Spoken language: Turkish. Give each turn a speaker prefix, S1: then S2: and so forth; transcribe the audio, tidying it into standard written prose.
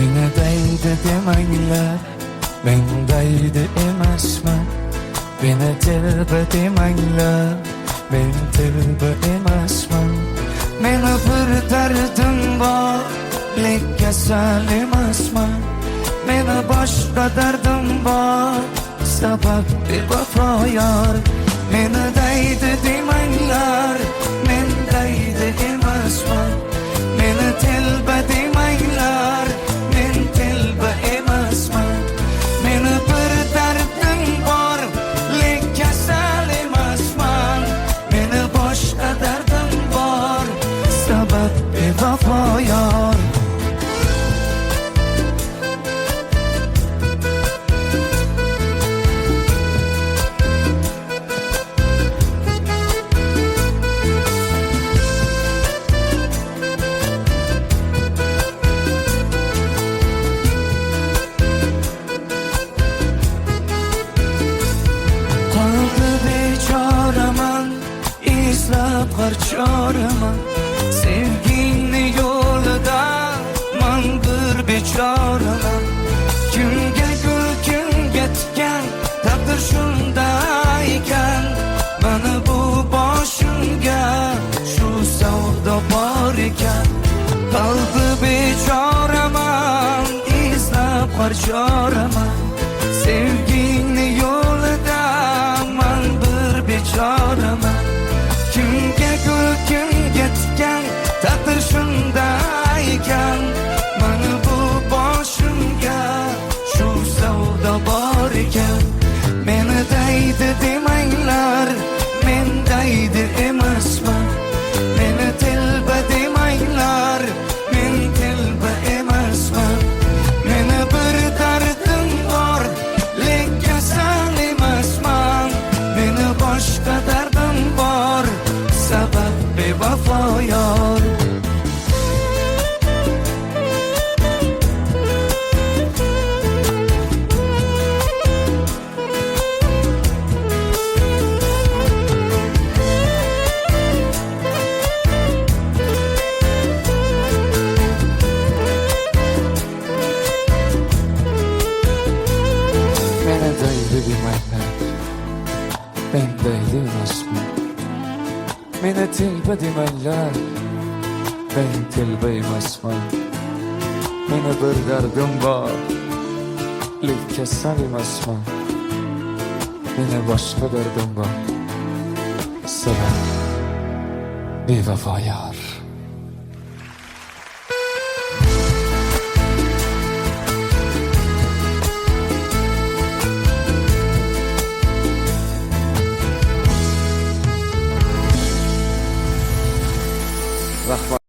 S1: Meni deydi demanglar, men deydi emasman. Meni tilba demanglar, men tilba emasman. Meni bir dardim bor, lek kasal emasman. Meni boshqa dardim bor, sabab bevafo yor. Meni deydi demanglar, men deydi emasman. Meni tilba demanglar, men tilba emasman. Meni bir dardim bor, lek kasal emasman. Meni boshqa dardim bor, sabab bevafo yor. Qarchoraman sevgingni yo'lida, man bir bechoraman. Kimga gul kimga tikan, taqdir shunday ekan. Mana bu boshimga shu savdo bor ekan. Qalbi bechoraman, izlab qarchoraman. Sevgingni yo'lida, man bir bechoraman. Kimga gul kimga tikan, taqdir shunday ekan. Mana bu boshimga shu savdo bor ekan. Meni deydi demanglar, men deydi emasman. Meni tilba demanglar, men tilba emasman. Meni bir dardim bor, lek kasal emasman. Meni boshqa dardim bor, sabab bevafo yor. Meni deydi demanglar, men deydi emasman. Meni tilba demanglar, men tilba emasman. Meni bir dardim bor, lek kasal emasman. Meni boshqa dardim bor, sabab bevafo yor. Rahmat.